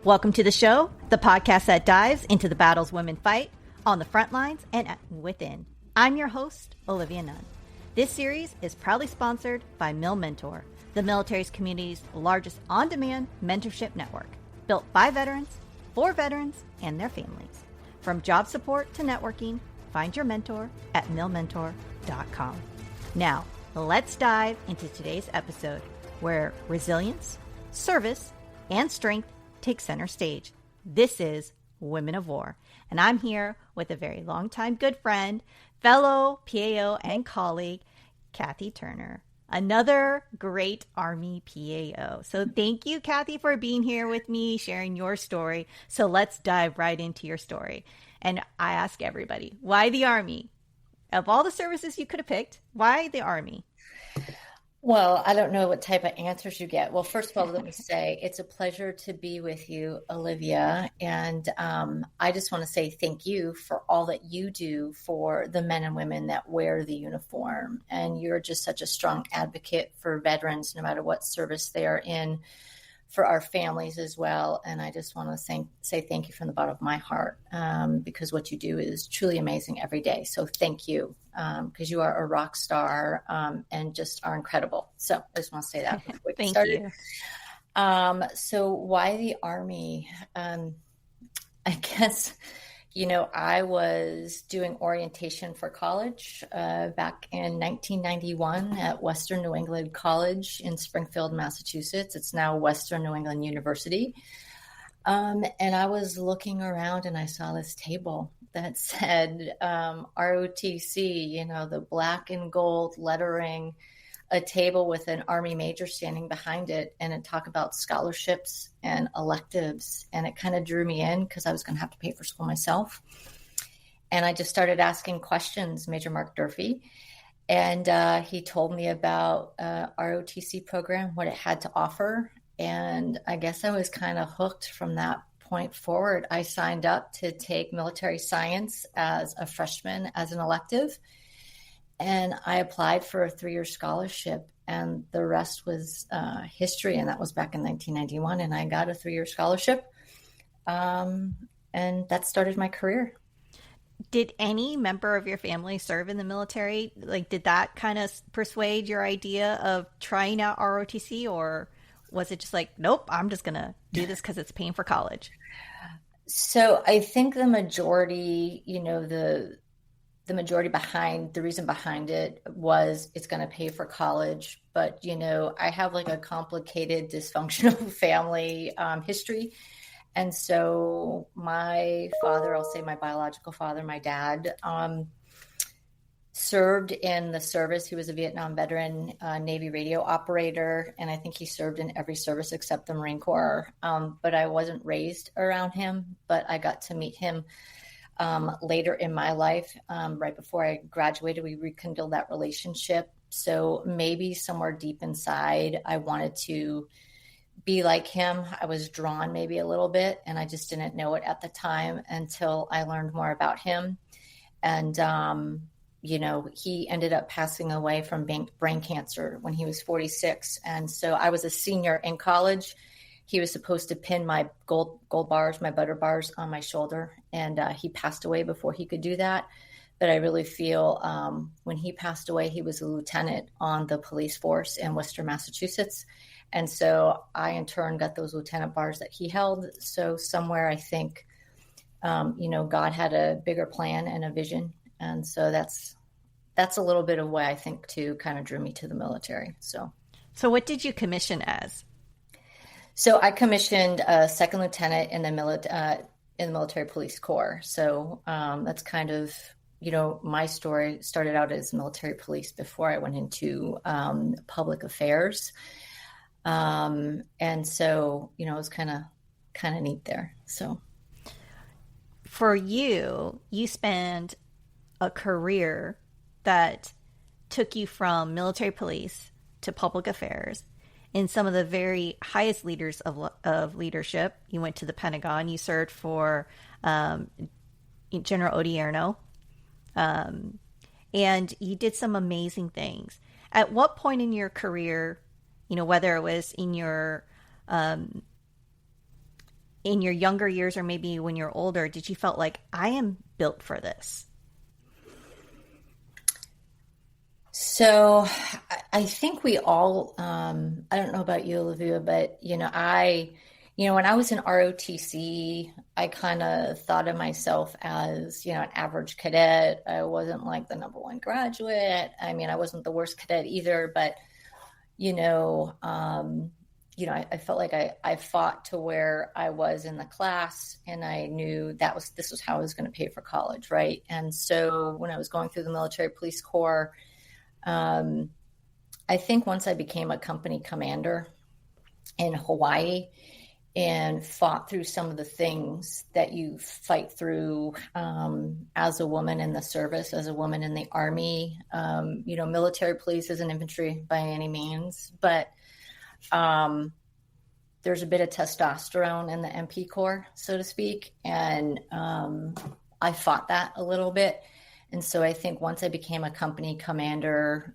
Welcome to the show, the podcast that dives into the battles women fight on the front lines and within. I'm your host, Olivia Nunn. This series is proudly sponsored by Mill Mentor, the military's community's largest on-demand mentorship network, built by veterans, for veterans, and their families. From job support to networking, find your mentor at millmentor.com. Now, let's dive into today's episode where resilience, service, and strength take center stage. This is Women of War, and I'm here with a very long-time good friend, fellow PAO and colleague, Kathleen Turner, another great Army PAO. So thank you, Kathy, for being here with me, sharing your story. So let's dive right into your story. And I ask everybody, why the Army? Of all the services you could have picked, why the Army? Well, I don't know what type of answers you get. Well, first of all, let me say it's a pleasure to be with you, Olivia. And I just want to say thank you for all that you do for the men and women that wear the uniform. And you're just such a strong advocate for veterans, no matter what service they are in, for our families as well. And I just want to say thank you from the bottom of my heart, because what you do is truly amazing every day. So thank you, because you are a rock star and just are incredible. So I just want to say that before we get started. You. So why the Army? I guess, I was doing orientation for college back in 1991 at Western New England College in Springfield, Massachusetts. It's now Western New England University. And I was looking around and I saw this table that said ROTC, the black and gold lettering, a table with an Army major standing behind it, and it talked about scholarships and electives. And it kind of drew me in because I was going to have to pay for school myself. And I just started asking questions, Major Mark Durfee. And he told me about ROTC program, what it had to offer. And I guess I was kind of hooked from that point forward. I signed up to take military science as a freshman as an elective. And I applied for a 3-year scholarship, and the rest was history. And that was back in 1991. And I got a 3-year scholarship. And that started my career. Did any member of your family serve in the military? Did that kind of persuade your idea of trying out ROTC, or was it just like, nope, I'm just going to do this because it's paying for college? So I think the majority, the majority behind the reason behind it was it's going to pay for college. But, I have a complicated dysfunctional family history. And so my father, I'll say my biological father, my dad, served in the service. He was a Vietnam veteran, Navy radio operator. And I think he served in every service except the Marine Corps. But I wasn't raised around him, but I got to meet him later in my life. Right before I graduated, we rekindled that relationship. So maybe somewhere deep inside, I wanted to be like him. I was drawn maybe a little bit, and I just didn't know it at the time until I learned more about him. And, he ended up passing away from brain cancer when he was 46. And so I was a senior in college. He was supposed to pin my gold bars, my butter bars on my shoulder. And he passed away before he could do that. But I really feel when he passed away, he was a lieutenant on the police force in Worcester, Massachusetts. And so I, in turn, got those lieutenant bars that he held. So somewhere I think, God had a bigger plan and a vision. And so that's a little bit of why I think too kind of drew me to the military. So what did you commission as? So I commissioned a second lieutenant in the military police corps. So that's kind of, my story started out as military police before I went into public affairs. And so, it was kind of neat there. So for you spent a career that took you from military police to public affairs in some of the very highest leaders of leadership. You went to the Pentagon. You served for General Odierno. And you did some amazing things. At what point in your career, whether it was in your in your younger years, or maybe when you're older, did you felt like I am built for this? So I think we all, I don't know about you, Olivia, but, when I was in ROTC, I kind of thought of myself as, an average cadet. I wasn't like the number one graduate. I mean, I wasn't the worst cadet either, but, I felt like I fought to where I was in the class, and I knew this was how I was going to pay for college. Right. And so when I was going through the military police corps, I think once I became a company commander in Hawaii and fought through some of the things that you fight through as a woman in the service, as a woman in the Army, military police isn't infantry by any means, but there's a bit of testosterone in the MP Corps, so to speak. And I fought that a little bit. And so I think once I became a company commander,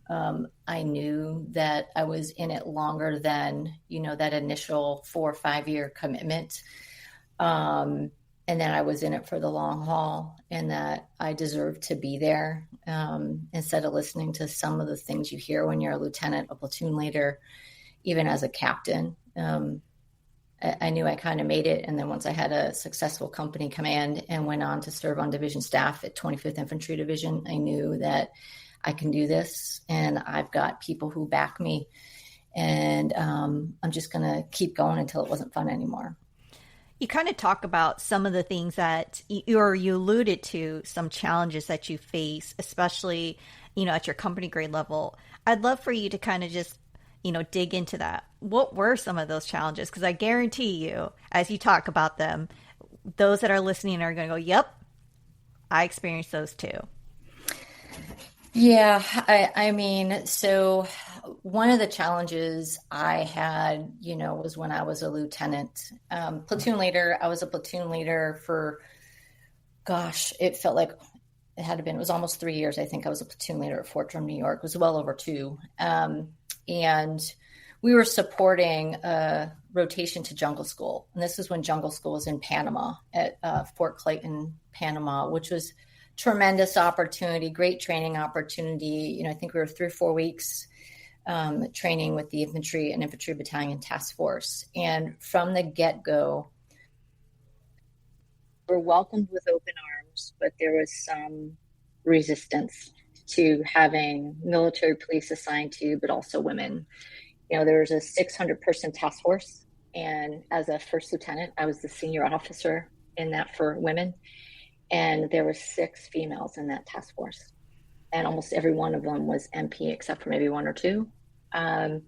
I knew that I was in it longer than, that initial 4 or 5 year commitment. And then I was in it for the long haul, and that I deserved to be there, instead of listening to some of the things you hear when you're a lieutenant, a platoon leader, even as a captain. I knew I kind of made it. And then once I had a successful company command and went on to serve on division staff at 25th Infantry Division, I knew that I can do this, and I've got people who back me, and I'm just going to keep going until it wasn't fun anymore. You kind of talk about some of the things that you alluded to, some challenges that you face, especially, at your company grade level. I'd love for you to kind of just dig into that. What were some of those challenges? Because I guarantee you, as you talk about them, those that are listening are going to go, yep, I experienced those too. Yeah. I mean, so one of the challenges I had, was when I was a lieutenant, platoon leader. I was a platoon leader for, it felt like it was almost 3 years. I think I was a platoon leader at Fort Drum, New York. It was well over 2. And we were supporting a rotation to jungle school. And this is when jungle school was in Panama at Fort Clayton, Panama, which was tremendous opportunity, great training opportunity. I think we were 3 or 4 weeks training with the infantry and infantry battalion task force. And from the get-go, we're welcomed with open arms, but there was some resistance to having military police assigned to you, but also women. There was a 600-person task force, and as a first lieutenant, I was the senior officer in that for women, and there were 6 females in that task force, and almost every one of them was MP except for maybe 1 or 2, and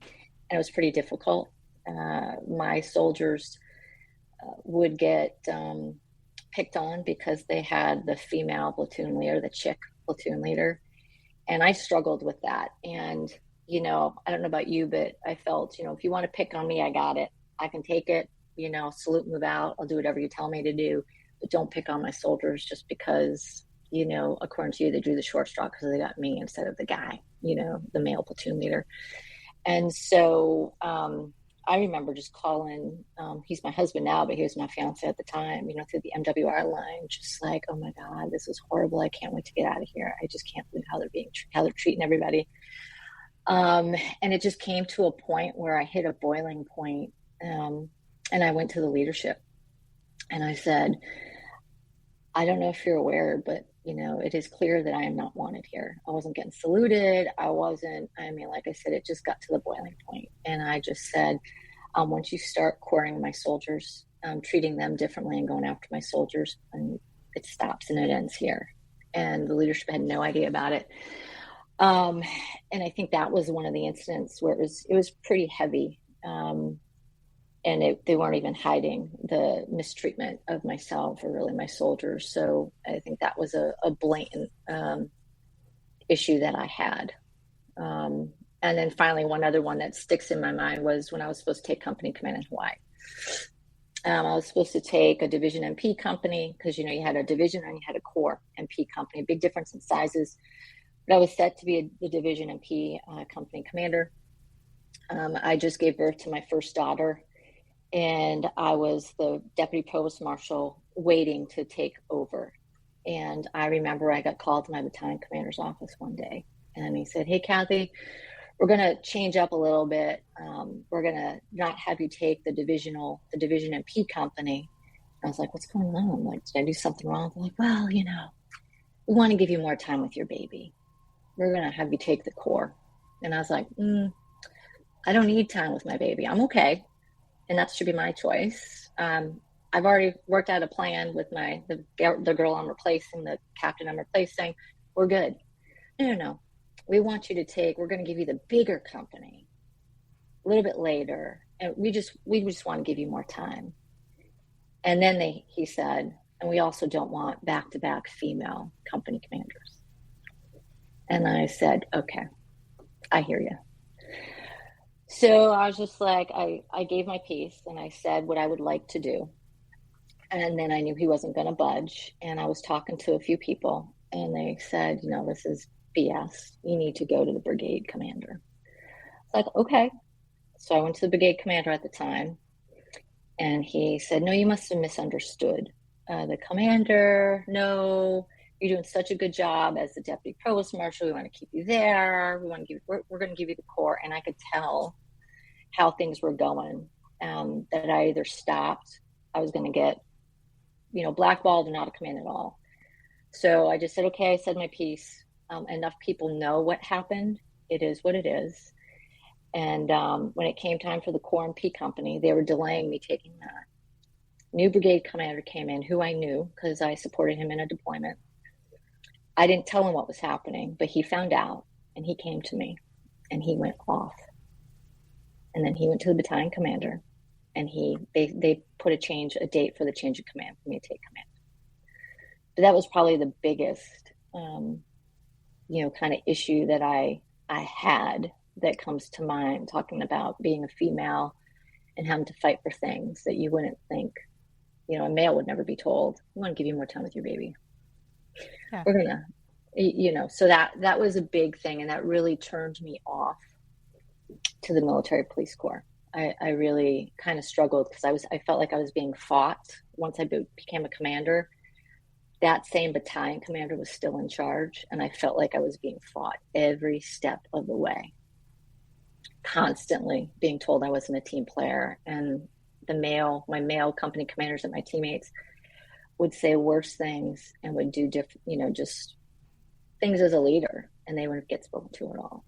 it was pretty difficult. My soldiers would get picked on because they had the female platoon leader, the chick platoon leader. And I struggled with that. And, I don't know about you, but I felt, if you want to pick on me, I got it. I can take it, salute, move out. I'll do whatever you tell me to do. But don't pick on my soldiers just because, according to you, they drew the short straw because they got me instead of the guy, the male platoon leader. And so I remember just calling, he's my husband now, but he was my fiance at the time, through the MWR line, just like, oh my God, this is horrible. I can't wait to get out of here. I just can't believe how they're treating everybody. And it just came to a point where I hit a boiling point, and I went to the leadership and I said, I don't know if you're aware, but it is clear that I am not wanted here. I wasn't getting saluted. Like I said, it just got to the boiling point. And I just said, once you start quartering my soldiers, treating them differently and going after my soldiers, and it stops and it ends here. And the leadership had no idea about it. And I think that was one of the incidents where it was pretty heavy. And they weren't even hiding the mistreatment of myself or really my soldiers. So I think that was a blatant issue that I had. And then finally, one other one that sticks in my mind was when I was supposed to take company command in Hawaii. I was supposed to take a division MP company because, you had a division and you had a corps MP company, big difference in sizes. But I was set to be the division MP company commander. I just gave birth to my first daughter. and I was the deputy provost marshal waiting to take over. And I remember I got called to my battalion commander's office one day, and he said, "Hey, Kathy, we're going to change up a little bit. We're going to not have you take the division MP company." I was like, "What's going on?" I'm like, "Did I do something wrong?" They're like, "Well, we want to give you more time with your baby. We're going to have you take the Corps." And I was like, I don't need time with my baby. I'm okay. And that should be my choice. I've already worked out a plan with the girl I'm replacing, the captain I'm replacing. We're good. No. We want you to we're going to give you the bigger company a little bit later. And we just want to give you more time. And then he said, "And we also don't want back-to-back female company commanders." And I said, "Okay, I hear you." So I was just like, I gave my piece and I said what I would like to do. And then I knew he wasn't going to budge. And I was talking to a few people and they said, "This is BS. You need to go to the brigade commander." It's like, okay. So I went to the brigade commander at the time and he said, "No, you must have misunderstood. The commander, no, you're doing such a good job as the deputy provost marshal. We want to keep you there. We're going to give you the Corps." And I could tell how things were going, that I either stopped, I was going to get, blackballed or not a command at all. So I just said, okay, I said my piece. Enough people know what happened. It is what it is. And when it came time for the Corps MP company, they were delaying me taking that. New brigade commander came in, who I knew because I supported him in a deployment. I didn't tell him what was happening, but he found out and he came to me and he went off. And then he went to the battalion commander and they put a date for the change of command for me to take command. But that was probably the biggest, kind of issue that I had that comes to mind, talking about being a female and having to fight for things that you wouldn't think, a male would never be told. "We want to give you more time with your baby. Yeah. We're gonna," so that was a big thing. And that really turned me off to the military police corps. I really kind of struggled because I felt like I was being fought. Once I became a commander, that same battalion commander was still in charge. And I felt like I was being fought every step of the way, constantly being told I wasn't a team player. And my male company commanders and my teammates would say worse things and would do different, just things as a leader, and they wouldn't get spoken to at all.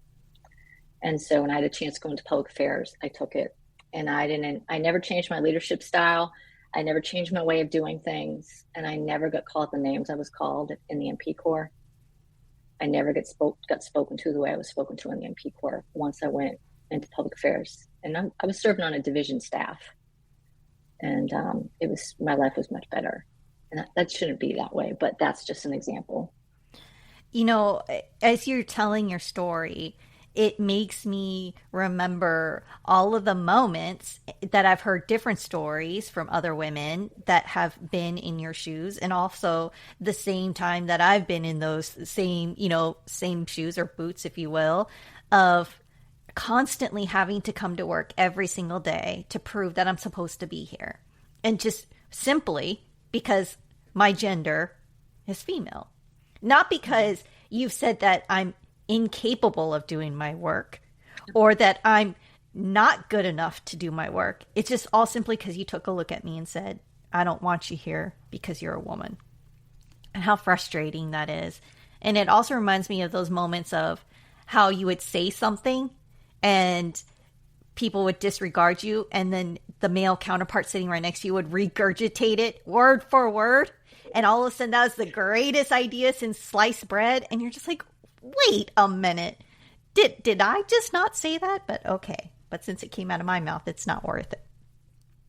And so when I had a chance to go into public affairs, I took it. And I never changed my leadership style. I never changed my way of doing things. And I never got called the names I was called in the MP Corps. I never got spoken to the way I was spoken to in the MP Corps once I went into public affairs. And I was serving on a division staff. And my life was much better. And that shouldn't be that way, but that's just an example. As you're telling your story, it makes me remember all of the moments that I've heard different stories from other women that have been in your shoes, and also the same time that I've been in those same shoes or boots, if you will, of constantly having to come to work every single day to prove that I'm supposed to be here. And just simply because my gender is female. Not because you've said that I'm incapable of doing my work or that I'm not good enough to do my work. It's just all simply because you took a look at me and said, "I don't want you here because you're a woman." And how frustrating that is. And it also reminds me of those moments of how you would say something and people would disregard you, and then the male counterpart sitting right next to you would regurgitate it word for word. And all of a sudden that was the greatest idea since sliced bread. And you're just like, wait a minute. Did I just not say that? But okay. But since it came out of my mouth, it's not worth it.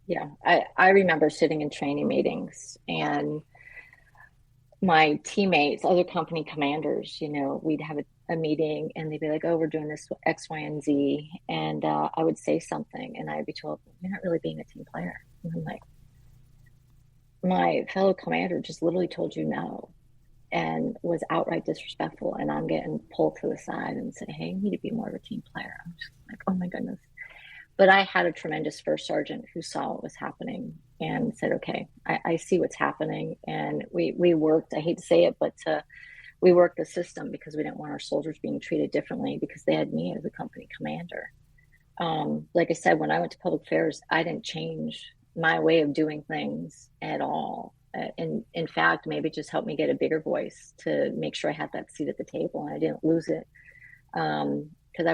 Yeah. I remember sitting in training meetings and my teammates, other company commanders, we'd have a meeting and they'd be like, "Oh, we're doing this X, Y, and Z." And I would say something and I'd be told, "You're not really being a team player." And I'm like, my fellow commander just literally told you no and was outright disrespectful. And I'm getting pulled to the side and said, "Hey, you need to be more of a team player." I'm just like, oh my goodness. But I had a tremendous first sergeant who saw what was happening and said, okay, I see what's happening. And we worked, I hate to say it, but we worked the system because we didn't want our soldiers being treated differently because they had me as a company commander. Like I said, when I went to public affairs, I didn't change my way of doing things at all. And in fact, maybe it just helped me get a bigger voice to make sure I had that seat at the table and I didn't lose it. Because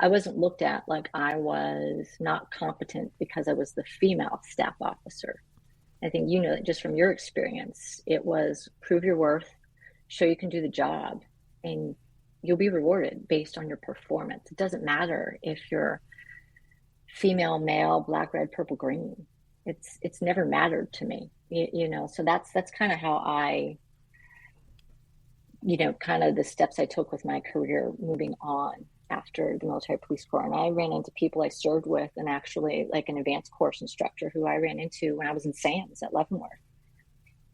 I wasn't looked at like I was not competent because I was the female staff officer. I think you know that just from your experience, it was prove your worth, show you can do the job, and you'll be rewarded based on your performance. It doesn't matter if you're female, male, black, red, purple, green. It's never mattered to me, you know. So that's kind of how I, you know, kind of the steps I took with my career moving on after the military police corps. And I ran into people I served with, and actually like an advanced course instructor who I ran into when I was in SAMS at Leavenworth.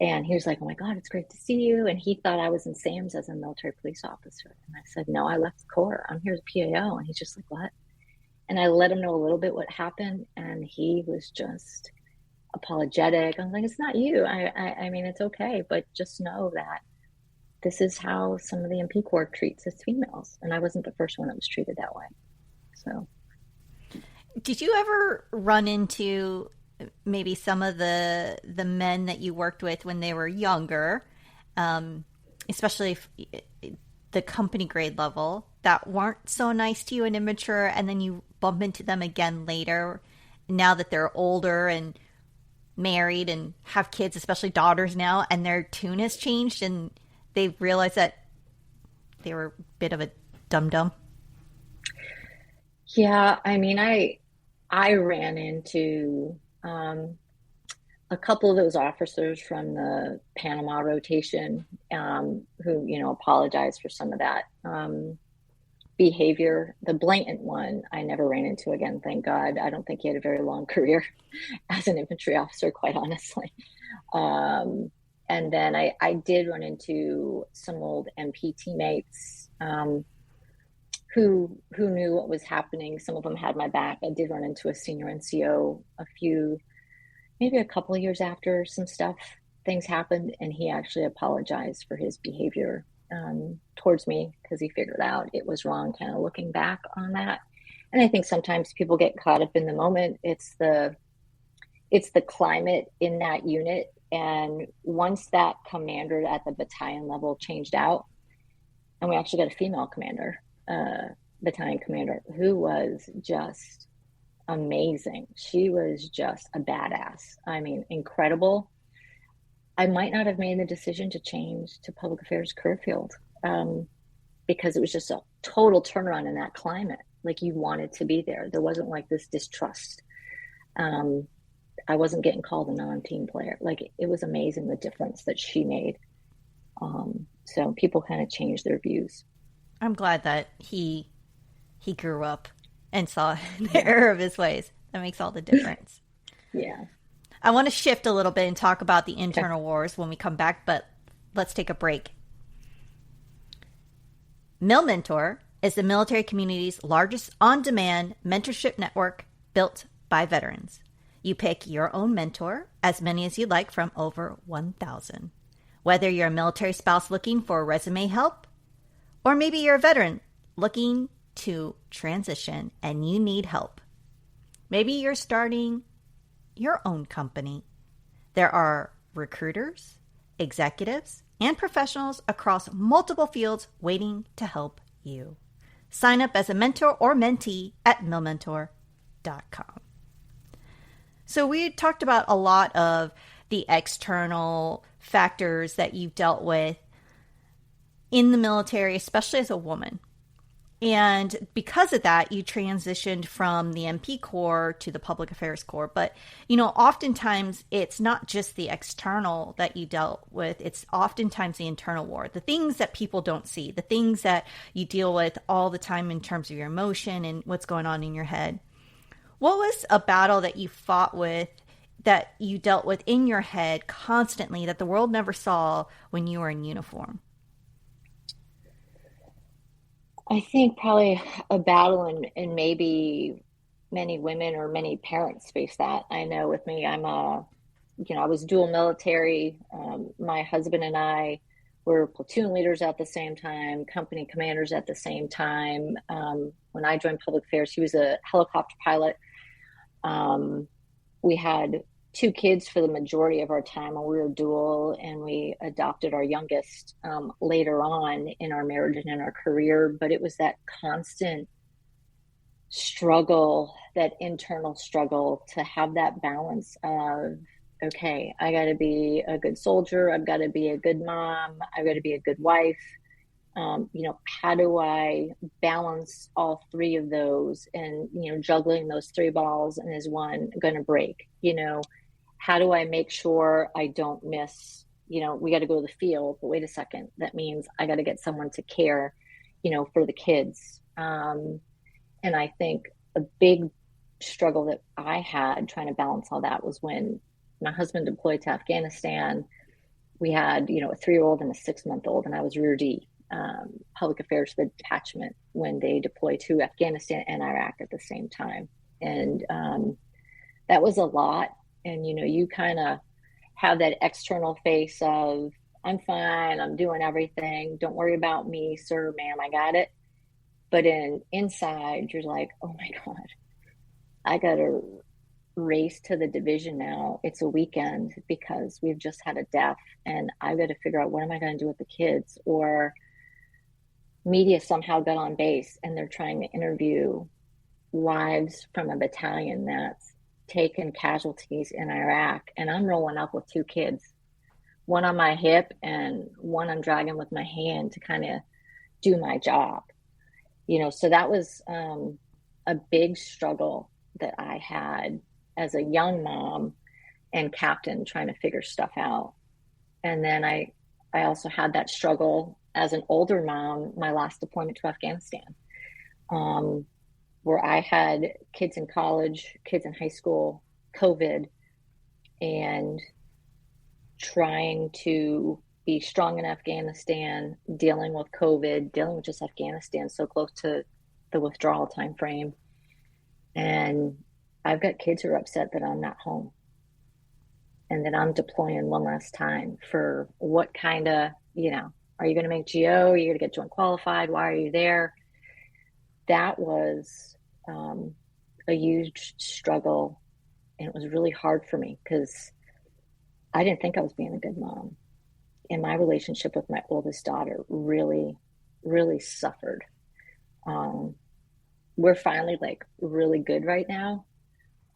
And he was like, oh my God, it's great to see you. And he thought I was in SAMS as a military police officer. And I said, no, I left the Corps. I'm here as a PAO. And he's just like, what? And I let him know a little bit what happened. And he was just apologetic. I was like, it's not you. I mean, it's okay. But just know that this is how some of the MP Corps treats its females. And I wasn't the first one that was treated that way. So. Did you ever run into maybe some of the men that you worked with when they were younger, especially the company grade level, that weren't so nice to you and immature, and then you bump into them again later, now that they're older and married and have kids, especially daughters now, and their tune has changed and they realize that they were a bit of a dum-dum? Yeah, I mean, I ran into a couple of those officers from the Panama rotation who, you know, apologized for some of that behavior. The blatant one I never ran into again, thank God. I don't think he had a very long career as an infantry officer, quite honestly. And then I did run into some old MP teammates who knew what was happening. Some of them had my back. I did run into a senior NCO maybe a couple of years after things happened, and he actually apologized for his behavior towards me because he figured out it was wrong, kind of looking back on that. And I think sometimes people get caught up in the moment. It's the climate in that unit. And once that commander at the battalion level changed out, and we actually got a female commander, battalion commander, who was just amazing. She was just a badass. I mean, incredible. I might not have made the decision to change to public affairs career field because it was just a total turnaround in that climate. Like, you wanted to be there. There wasn't like this distrust. I wasn't getting called a non-team player. Like, it was amazing the difference that she made. So people kind of changed their views. I'm glad that he grew up and saw the error of his ways. That makes all the difference. Yeah. I want to shift a little bit and talk about the internal wars when we come back, but let's take a break. MilMentor is the military community's largest on-demand mentorship network built by veterans. You pick your own mentor, as many as you like, from over 1,000. Whether you're a military spouse looking for resume help, or maybe you're a veteran looking to transition and you need help. Maybe you're starting your own company. There are recruiters, executives, and professionals across multiple fields waiting to help you. Sign up as a mentor or mentee at milmentor.com. So we talked about a lot of the external factors that you've dealt with in the military, especially as a woman. And because of that, you transitioned from the MP Corps to the Public Affairs Corps. But, you know, oftentimes it's not just the external that you dealt with. It's oftentimes the internal war, the things that people don't see, the things that you deal with all the time in terms of your emotion and what's going on in your head. What was a battle that you fought with, that you dealt with in your head constantly, that the world never saw when you were in uniform? I think probably a battle, and maybe many women or many parents face that. I know with me, I was dual military. My husband and I were platoon leaders at the same time, company commanders at the same time. When I joined public affairs, he was a helicopter pilot. We had two kids for the majority of our time when we were dual, and we adopted our youngest later on in our marriage and in our career. But it was that constant struggle, that internal struggle to have that balance of, okay, I got to be a good soldier, I've got to be a good mom, I've got to be a good wife. How do I balance all three of those? And, juggling those three balls, and is one going to break? How do I make sure I don't miss, we got to go to the field, but wait a second, that means I got to get someone to care, for the kids. And I think a big struggle that I had trying to balance all that was when my husband deployed to Afghanistan. We had, a 3-year-old and a 6-month-old, and I was Rear D, public affairs for the detachment when they deployed to Afghanistan and Iraq at the same time. And that was a lot. And, you kind of have that external face of, I'm fine, I'm doing everything, don't worry about me, sir, ma'am, I got it. But inside, you're like, oh my God, I got to race to the division now. It's a weekend because we've just had a death, and I've got to figure out, what am I going to do with the kids? Or media somehow got on base and they're trying to interview wives from a battalion that's taken casualties in Iraq. And I'm rolling up with 2 kids, one on my hip and one I'm dragging with my hand to kind of do my job. So that was a big struggle that I had as a young mom and captain, trying to figure stuff out. And then I also had that struggle as an older mom, my last deployment to Afghanistan, where I had kids in college, kids in high school, COVID, and trying to be strong in Afghanistan, dealing with COVID, dealing with just Afghanistan so close to the withdrawal time frame. And I've got kids who are upset that I'm not home and that I'm deploying one last time for what kind of, are you going to make GO? Are you going to get joint qualified? Why are you there? That was a huge struggle. And it was really hard for me because I didn't think I was being a good mom. And my relationship with my oldest daughter really, really suffered. We're finally really good right now.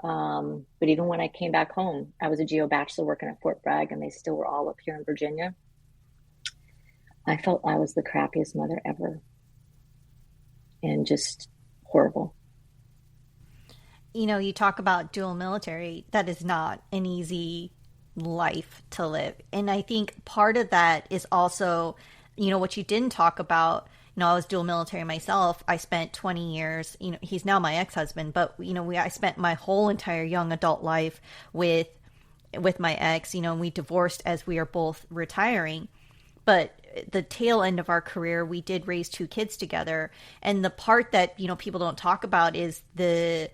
But even when I came back home, I was a GO bachelor working at Fort Bragg, and they still were all up here in Virginia. I felt I was the crappiest mother ever, and just horrible. You talk about dual military. That is not an easy life to live. And I think part of that is also, what you didn't talk about. I was dual military myself. I spent 20 years, he's now my ex-husband, but, I spent my whole entire young adult life with my ex, and we divorced as we are both retiring. But the tail end of our career, we did raise 2 kids together. And the part that, people don't talk about is the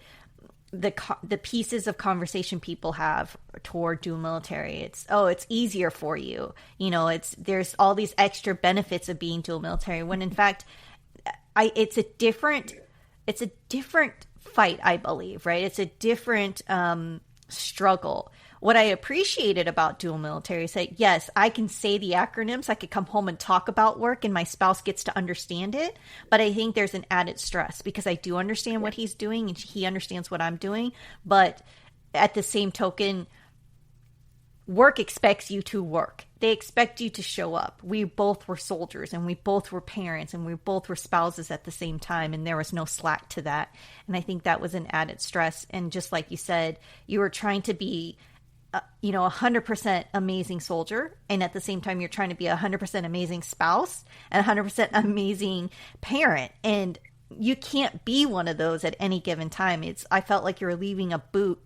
pieces of conversation people have toward dual military. It's easier for you. There's all these extra benefits of being dual military, when in fact, it's a different fight, I believe, right? It's a different struggle. What I appreciated about dual military is that, yes, I can say the acronyms, I could come home and talk about work, and my spouse gets to understand it. But I think there's an added stress because I do understand what he's doing and he understands what I'm doing. But at the same token, work expects you to work. They expect you to show up. We both were soldiers, and we both were parents, and we both were spouses at the same time, and there was no slack to that. And I think that was an added stress. And just like you said, you were trying to be 100% amazing soldier, and at the same time you're trying to be 100% amazing spouse and 100% amazing parent, and you can't be one of those at any given time. I felt like you were leaving a boot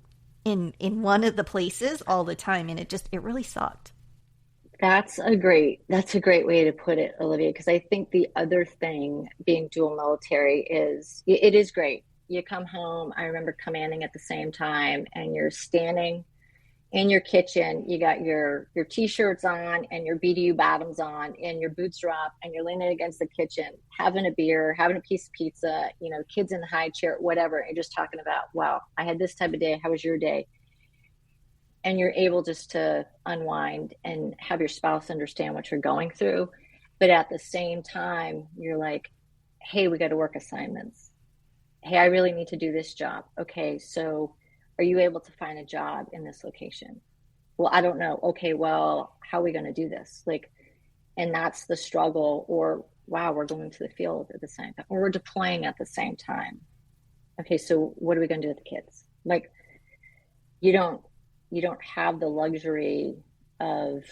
in one of the places all the time, and it really sucked. That's a great way to put it, Olivia, because I think the other thing being dual military is it is great. You come home, I remember commanding at the same time, and you're standing in your kitchen, you got your t-shirts on and your BDU bottoms on and your boots are up and you're leaning against the kitchen, having a beer, having a piece of pizza, kids in the high chair, whatever, and just talking about, wow, I had this type of day. How was your day? And you're able just to unwind and have your spouse understand what you're going through. But at the same time, you're like, hey, we got to work assignments. Hey, I really need to do this job. Okay, so are you able to find a job in this location? Well, I don't know. Okay, well, how are we going to do this? And that's the struggle. Or, wow, we're going to the field at the same time, or we're deploying at the same time. Okay, so what are we going to do with the kids? You don't have the luxury of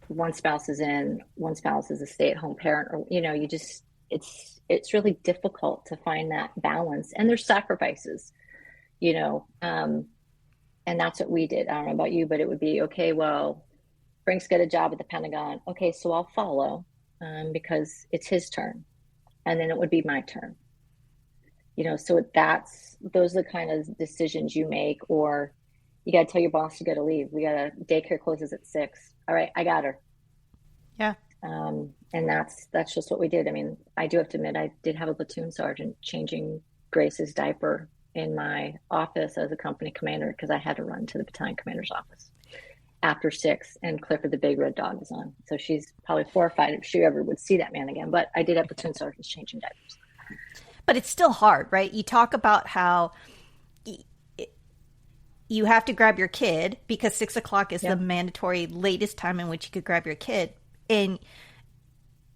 one spouse is in, one spouse is a stay-at-home parent, or it's really difficult to find that balance, and there's sacrifices. And that's what we did. I don't know about you, but it would be, okay, well, Frank's got a job at the Pentagon. Okay, so I'll follow because it's his turn. And then it would be my turn. So those are the kind of decisions you make, or you got to tell your boss you got to leave. Daycare closes at 6. All right, I got her. Yeah. And that's just what we did. I mean, I do have to admit, I did have a platoon sergeant changing Grace's diaper in my office as a company commander, because I had to run to the battalion commander's office after 6, and Clifford the big red dog was on. So she's probably horrified if she ever would see that man again. But I did have platoon sergeants changing diapers. But it's still hard, right? You talk about how you have to grab your kid because 6 o'clock is the mandatory latest time in which you could grab your kid. And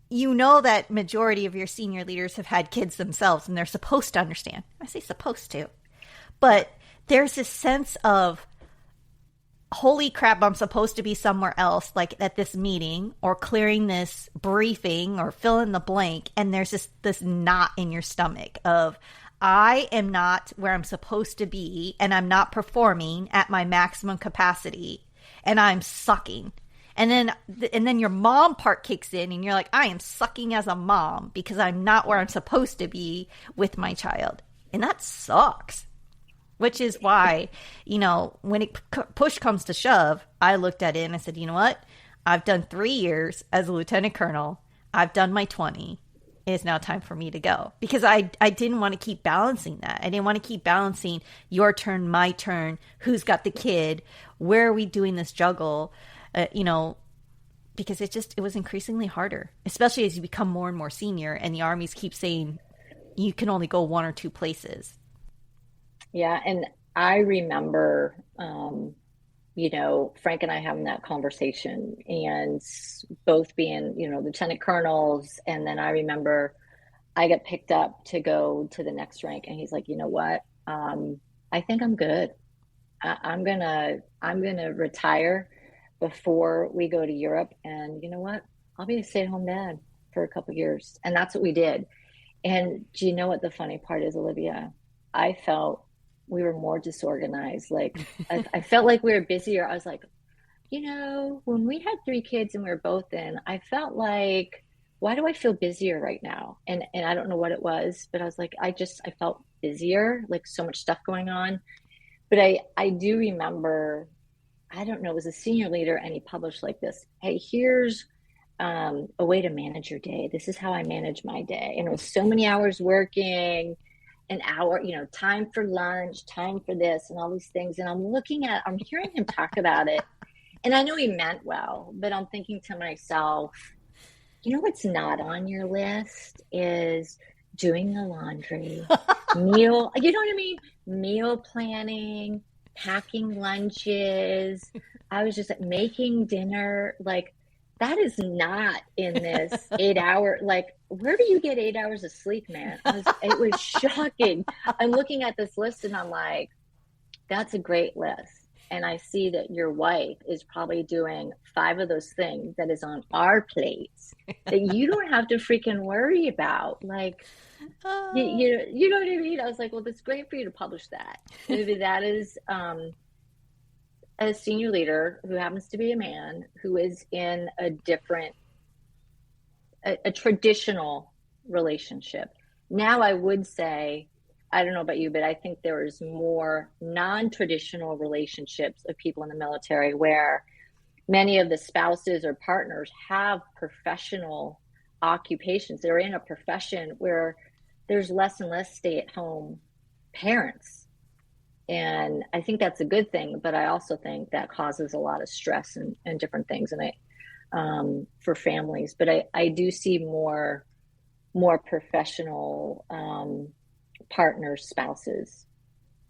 that majority of your senior leaders have had kids themselves and they're supposed to understand. I say supposed to. But there's this sense of, holy crap, I'm supposed to be somewhere else, like at this meeting or clearing this briefing or fill in the blank. And there's this knot in your stomach of, I am not where I'm supposed to be, and I'm not performing at my maximum capacity, and I'm sucking. And then your mom part kicks in and you're like, I am sucking as a mom because I'm not where I'm supposed to be with my child. And that sucks. Which is why, when push comes to shove, I looked at it and I said, you know what? I've done 3 years as a lieutenant colonel. I've done my 20. It is now time for me to go. Because I didn't want to keep balancing that. I didn't want to keep balancing your turn, my turn, who's got the kid, where are we doing this juggle? Because it was increasingly harder, especially as you become more and more senior and the armies keep saying you can only go 1 or 2 places. Yeah. And I remember, Frank and I having that conversation and both being, lieutenant colonels. And then I remember I got picked up to go to the next rank and he's like, you know what? I think I'm good. I'm going to retire before we go to Europe. And you know what? I'll be a stay-at-home dad for a couple of years. And that's what we did. And do you know what the funny part is, Olivia? I felt we were more disorganized. I felt like we were busier. I was like, when we had 3 kids and we were both in, I felt like, why do I feel busier right now? And I don't know what it was, but I was like, I felt busier, like so much stuff going on. But I do remember, I don't know, it was a senior leader and he published like this, hey, here's a way to manage your day. This is how I manage my day. And it was so many hours working, an hour, time for lunch, time for this and all these things. And I'm hearing him talk about it. And I know he meant well, but I'm thinking to myself, what's not on your list is doing the laundry, meal, you know what I mean? Meal planning, packing lunches. I was just making dinner. That is not in this 8 hour, where do you get 8 hours of sleep, man? It was shocking. I'm looking at this list and I'm like, that's a great list. And I see that your wife is probably doing 5 of those things that is on our plates that you don't have to freaking worry about. You know what I mean? I was like, well, that's great for you to publish that. Maybe that is, a senior leader who happens to be a man who is in a traditional relationship. Now, I would say, I don't know about you, but I think there is more non-traditional relationships of people in the military where many of the spouses or partners have professional occupations. They're in a profession where there's less and less stay-at-home parents. And I think that's a good thing, but I also think that causes a lot of stress and different things for families. But I do see more professional partners, spouses,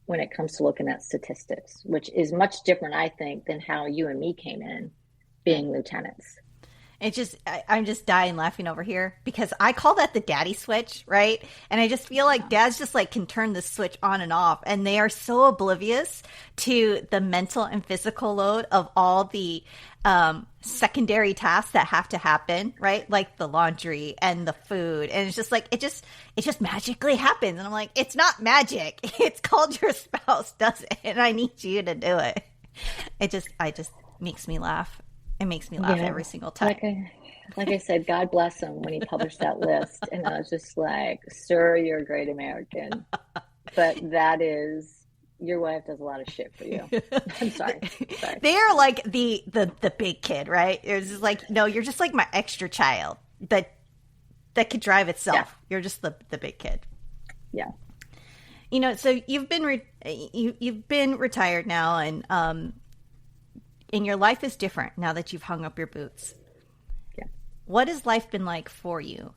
when it comes to looking at statistics, which is much different, I think, than how you and me came in being lieutenants. I'm just dying laughing over here because I call that the daddy switch, right? And I just feel like dads just like can turn the switch on and off, and they are so oblivious to the mental and physical load of all the secondary tasks that have to happen, right? Like the laundry and the food. And it's just like, it just magically happens. And I'm like, it's not magic. It's called your spouse does it. And I need you to do it. It just makes me laugh. It makes me laugh every single time. Like I said, God bless him when he published that list. And I was just like, sir, you're a great American. But that is, your wife does a lot of shit for you. I'm sorry. They're like the big kid, right? It's just like, no, you're just like my extra child that could drive itself. Yeah. You're just the big kid. Yeah. You know, so you've been retired now, and your life is different now that you've hung up your boots. Yeah. What has life been like for you?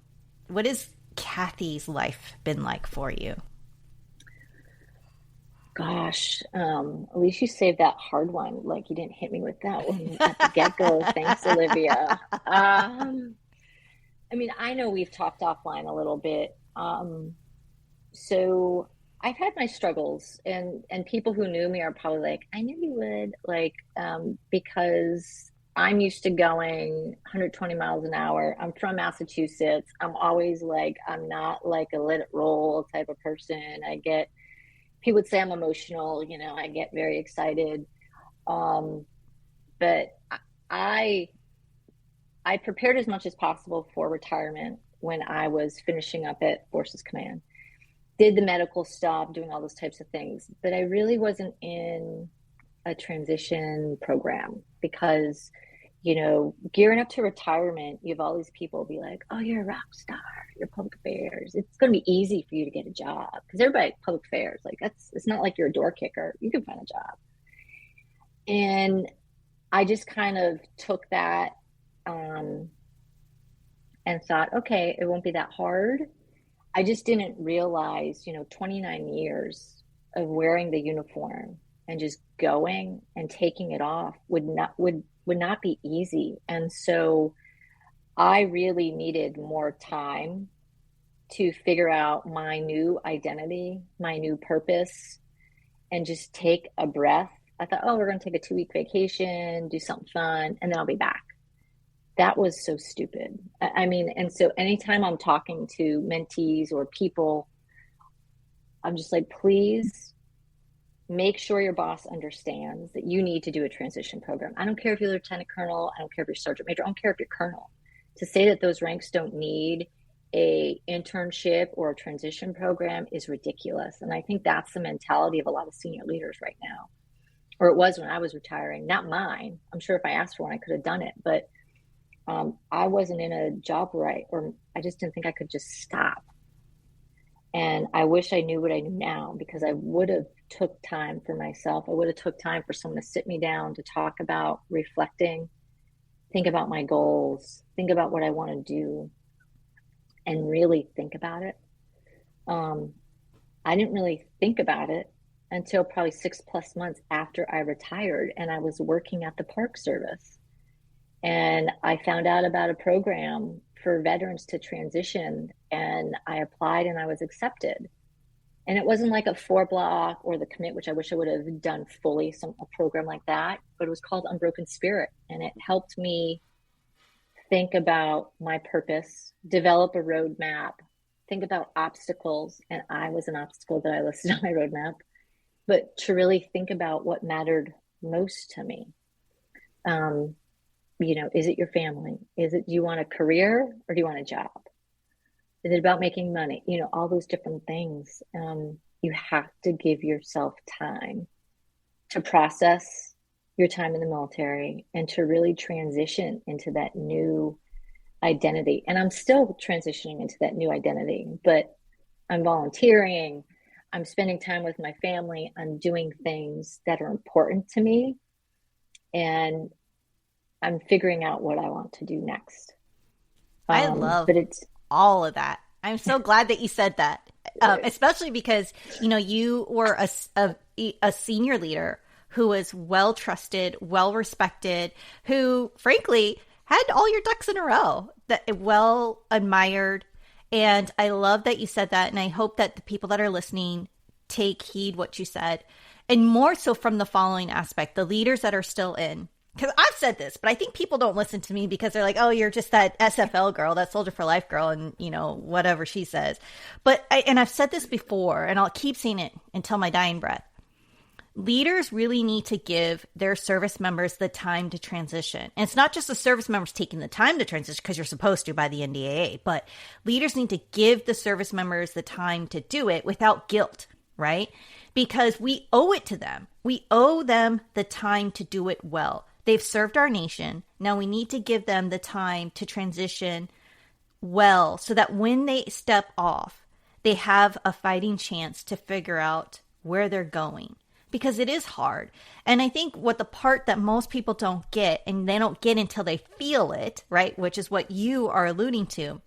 What has Kathy's life been like for you? Gosh, at least you saved that hard one. Like, you didn't hit me with that one at the get-go. Thanks, Olivia. I mean, I know we've talked offline a little bit. So I've had my struggles, and people who knew me are probably like, I knew you would, like, because I'm used to going 120 miles an hour. I'm from Massachusetts. I'm always like, I'm not like a let it roll type of person. People would say I'm emotional, you know, I get very excited. But I prepared as much as possible for retirement when I was finishing up at Forces Command. Did the medical stuff, doing all those types of things. But I really wasn't in a transition program because, you know, gearing up to retirement, you have all these people be like, oh, you're a rock star, you're public affairs. It's going to be easy for you to get a job because everybody public affairs, like it's not like you're a door kicker. You can find a job. And I just kind of took that and thought, okay, it won't be that hard. I just didn't realize, you know, 29 years of wearing the uniform and just going and taking it off would not be easy. And so I really needed more time to figure out my new identity, my new purpose, and just take a breath. I thought, oh, we're going to take a 2-week vacation, do something fun, and then I'll be back. That was so stupid. I mean, and so anytime I'm talking to mentees or people, I'm just like, please make sure your boss understands that you need to do a transition program. I don't care if you're lieutenant colonel. I don't care if you're sergeant major. I don't care if you're colonel. To say that those ranks don't need a internship or a transition program is ridiculous. And I think that's the mentality of a lot of senior leaders right now. Or it was when I was retiring, not mine. I'm sure if I asked for one, I could have done it. But I wasn't in a job where I just didn't think I could just stop. And I wish I knew what I knew now, because I would have took time for myself. I would have took time for someone to sit me down to talk about reflecting, think about my goals, think about what I want to do, and really think about it. I didn't really think about it until probably 6+ months after I retired, and I was working at the Park Service. And I found out about a program for veterans to transition, and I applied and I was accepted. And it wasn't like a 4-block or the commit, which I wish I would have done fully, a program like that, but it was called Unbroken Spirit. And it helped me think about my purpose, develop a roadmap, think about obstacles. And I was an obstacle that I listed on my roadmap, but to really think about what mattered most to me? Is it your family? Do you want a career or do you want a job? Is it about making money? All those different things. You have to give yourself time to process your time in the military and to really transition into that new identity. And I'm still transitioning into that new identity, but I'm volunteering. I'm spending time with my family. I'm doing things that are important to me. And I'm figuring out what I want to do next. I love but it's all of that. I'm so glad that you said that, especially because, you were a senior leader who was well trusted, well respected, who frankly had all your ducks in a row, that well admired. And I love that you said that. And I hope that the people that are listening take heed what you said. And more so from the following aspect, the leaders that are still in. Because I've said this, but I think people don't listen to me because they're like, oh, you're just that SFL girl, that Soldier for Life girl, and, whatever she says. But I've said this before, and I'll keep saying it until my dying breath. Leaders really need to give their service members the time to transition. And it's not just the service members taking the time to transition because you're supposed to by the NDAA, but leaders need to give the service members the time to do it without guilt, right? Because we owe it to them. We owe them the time to do it well. They've served our nation. Now we need to give them the time to transition well so that when they step off, they have a fighting chance to figure out where they're going, because it is hard. And I think what the part that most people don't get, and they don't get until they feel it, right, which is what you are alluding to,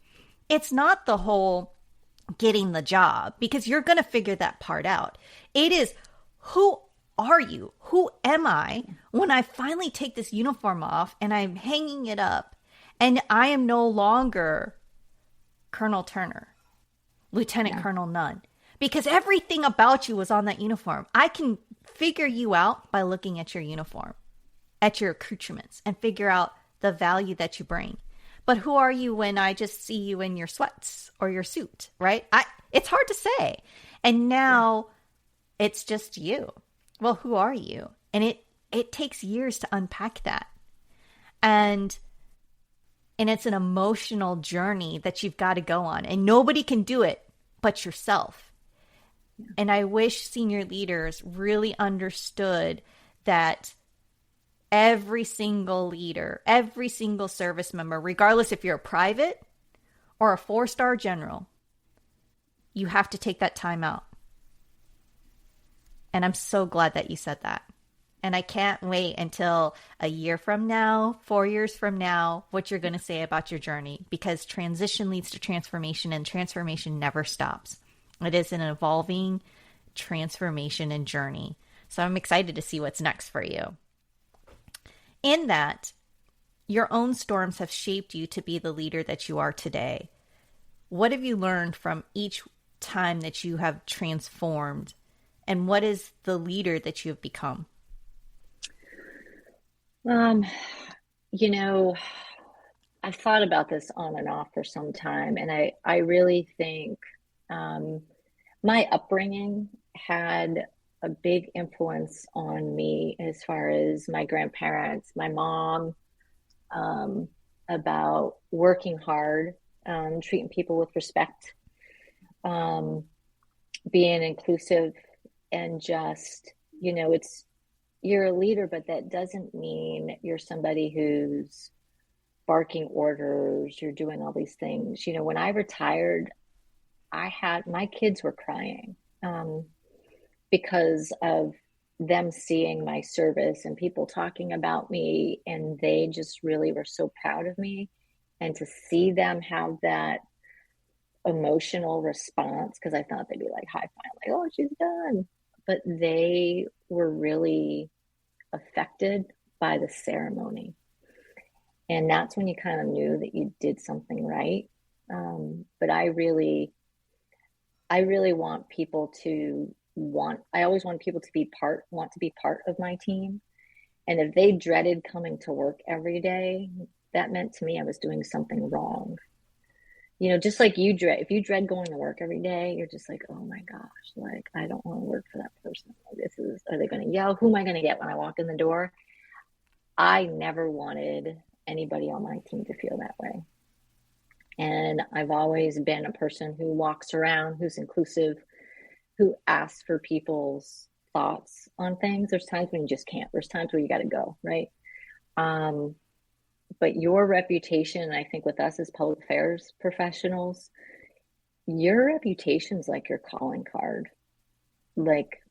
it's not the whole getting the job, because you're going to figure that part out. It is, who are you? Who am I when I finally take this uniform off and I'm hanging it up and I am no longer Colonel Turner, Lieutenant Colonel Nunn? Because everything about you was on that uniform. I can figure you out by looking at your uniform, at your accoutrements, and figure out the value that you bring. But who are you when I just see you in your sweats or your suit, right? It's hard to say. And now it's just you. Well, who are you? And it takes years to unpack that. And it's an emotional journey that you've got to go on. And nobody can do it but yourself. And I wish senior leaders really understood that every single leader, every single service member, regardless if you're a private or a 4-star general, you have to take that time out. And I'm so glad that you said that. And I can't wait until a year from now, 4 years from now, what you're going to say about your journey, because transition leads to transformation, and transformation never stops. It is an evolving transformation and journey. So I'm excited to see what's next for you. In that, your own storms have shaped you to be the leader that you are today. What have you learned from each time that you have transformed? And what is the leader that you have become? I've thought about this on and off for some time, and I really think my upbringing had a big influence on me as far as my grandparents, my mom, about working hard, treating people with respect, being inclusive, and just, you're a leader, but that doesn't mean you're somebody who's barking orders, you're doing all these things. When I retired, my kids were crying because of them seeing my service and people talking about me, and they just really were so proud of me. And to see them have that emotional response, because I thought they'd be like high five, like, oh, she's done. But they were really affected by the ceremony. And that's when you kind of knew that you did something right. But I want people to I always want people to want to be part of my team. And if they dreaded coming to work every day, that meant to me I was doing something wrong. Just like if you dread going to work every day, you're just like, oh my gosh, like, I don't want to work for that person. are they going to yell? Who am I going to get when I walk in the door? I never wanted anybody on my team to feel that way. And I've always been a person who walks around, who's inclusive, who asks for people's thoughts on things. There's times when you just can't. There's times where you got to go, right? But your reputation, I think with us as public affairs professionals, your reputation's like your calling card. Like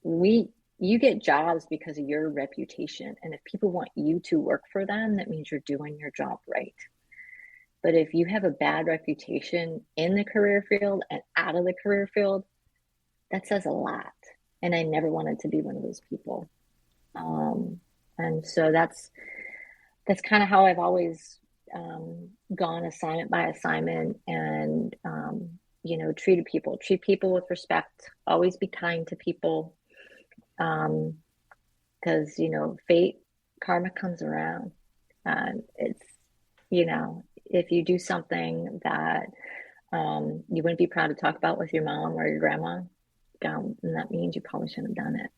you get jobs because of your reputation. And if people want you to work for them, that means you're doing your job right. But if you have a bad reputation in the career field and out of the career field, that says a lot. And I never wanted to be one of those people. And so that's kind of how I've always gone assignment by assignment and, treat people with respect, always be kind to people. Because, fate, karma comes around. And it's, if you do something that you wouldn't be proud to talk about with your mom or your grandma, then that means you probably shouldn't have done it.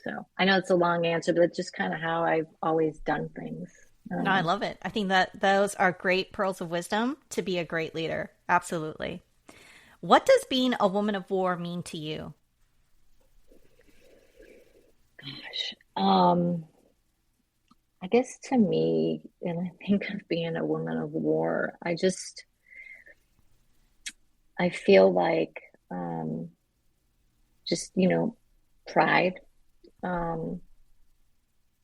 So I know it's a long answer, but it's just kind of how I've always done things. No, I love it. I think that those are great pearls of wisdom to be a great leader. Absolutely. What does being a woman of war mean to you? Gosh, I guess to me, and I think of being a woman of war, I feel like pride,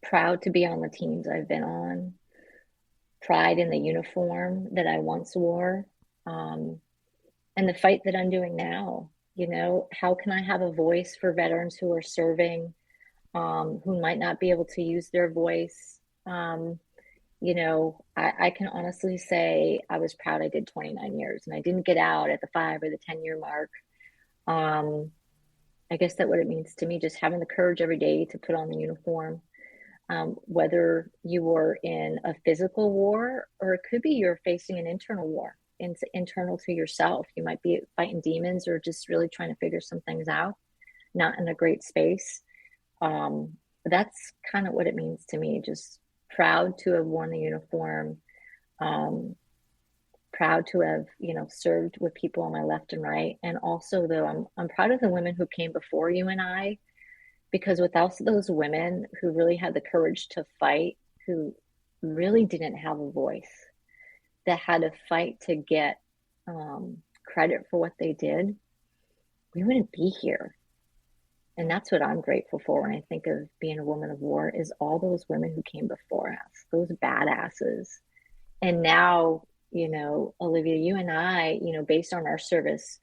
proud to be on the teams I've been on, pride in the uniform that I once wore, and the fight that I'm doing now. How can I have a voice for veterans who are serving, who might not be able to use their voice? I can honestly say I was proud I did 29 years and I didn't get out at the 5 or the 10-year mark. I guess that's what it means to me, just having the courage every day to put on the uniform, whether you were in a physical war or it could be you're facing an internal war. It's internal to yourself. You might be fighting demons or just really trying to figure some things out, not in a great space. That's kind of what it means to me. Just proud to have worn the uniform, proud to have, served with people on my left and right. And also though, I'm proud of the women who came before you and I, because without those women who really had the courage to fight, who really didn't have a voice, that had to fight to get credit for what they did, we wouldn't be here. And that's what I'm grateful for when I think of being a woman of war, is all those women who came before us, those badasses. And now, Olivia, you and I, based on our service,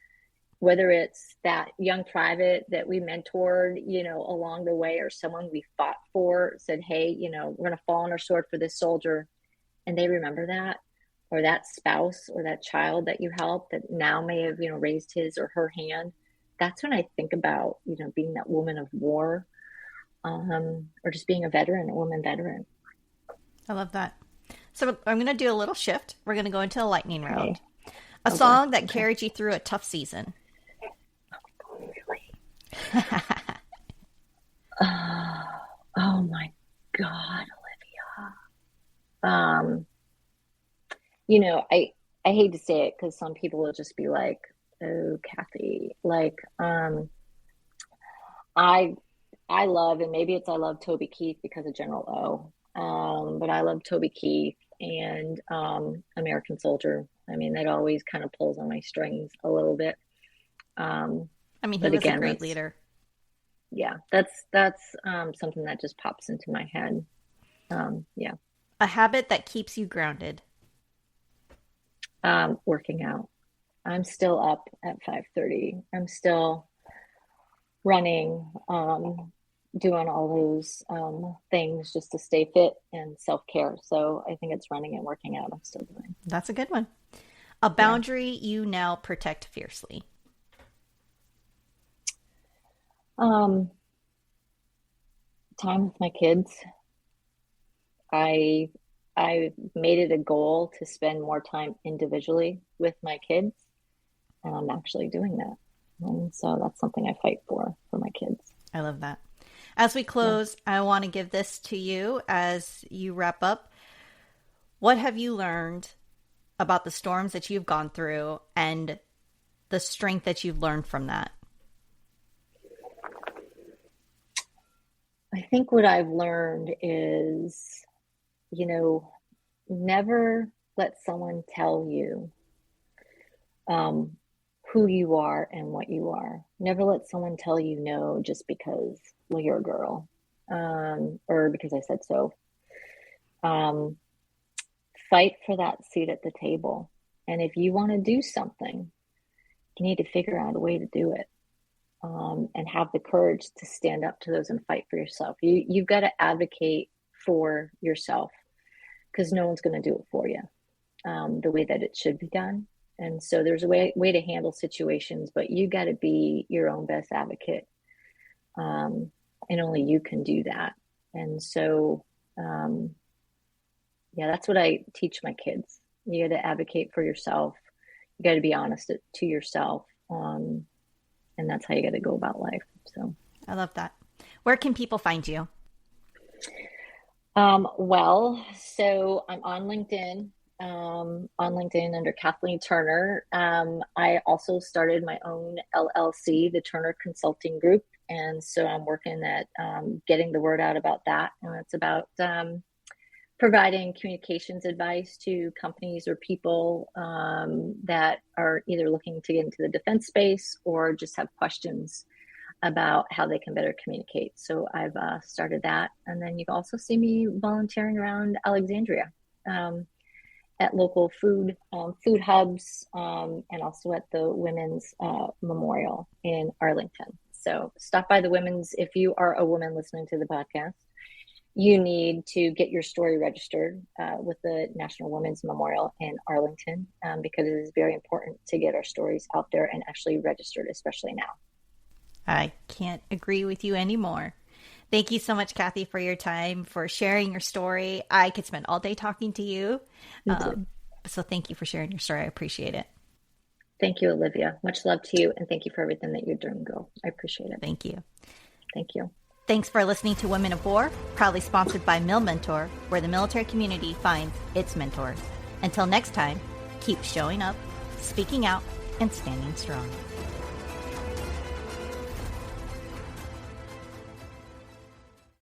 whether it's that young private that we mentored, along the way, or someone we fought for, said, hey, we're going to fall on our sword for this soldier. And they remember that, or that spouse or that child that you helped that now may have, raised his or her hand. That's when I think about, being that woman of war, or just being a woman veteran. I love that. So I'm going to do a little shift. We're going to go into a lightning round. A song that carried you through a tough season. Really? Oh my God, Olivia. I hate to say it because some people will just be like, oh, Kathy, I love, and maybe it's I love Toby Keith because of General O. But I love Toby Keith and American Soldier. I mean, that always kind of pulls on my strings a little bit. He was a great leader. Yeah, that's something that just pops into my head. Yeah. A habit that keeps you grounded. Working out. I'm still up at 5:30. I'm still running, doing all those things just to stay fit and self-care. So I think it's running and working out I'm still doing. That's a good one. A boundary you now protect fiercely. Time with my kids. I made it a goal to spend more time individually with my kids, and I'm actually doing that. And so that's something I fight for my kids. I love that. As we close, I want to give this to you as you wrap up. What have you learned about the storms that you've gone through and the strength that you've learned from that? I think what I've learned is, never let someone tell you who you are and what you are. Never let someone tell you no just because, well, you're a girl, or because I said so. Fight for that seat at the table. And if you want to do something, you need to figure out a way to do it, and have the courage to stand up to those and fight for yourself. You've got to advocate for yourself, because no one's going to do it for you the way that it should be done. And so there's a way to handle situations, but you got to be your own best advocate. And only you can do that. And so, that's what I teach my kids. You got to advocate for yourself. You got to be honest to yourself. And that's how you got to go about life. So I love that. Where can people find you? So I'm on LinkedIn. Under Kathleen Turner. I also started my own LLC, the Turner Consulting Group. And so I'm working at getting the word out about that. And it's about providing communications advice to companies or people that are either looking to get into the defense space or just have questions about how they can better communicate. So I've started that. And then you can also see me volunteering around Alexandria. At local food hubs, and also at the Women's Memorial in Arlington. So stop by the Women's. If you are a woman listening to the podcast, you need to get your story registered with the National Women's Memorial in Arlington, because it is very important to get our stories out there and actually registered, especially now. I can't agree with you anymore. Thank you so much, Kathy, for your time, for sharing your story. I could spend all day talking to you. So thank you for sharing your story. I appreciate it. Thank you, Olivia. Much love to you. And thank you for everything that you're doing, girl. I appreciate it. Thank you. Thank you. Thanks for listening to Women of War, proudly sponsored by Mill Mentor, where the military community finds its mentors. Until next time, keep showing up, speaking out, and standing strong.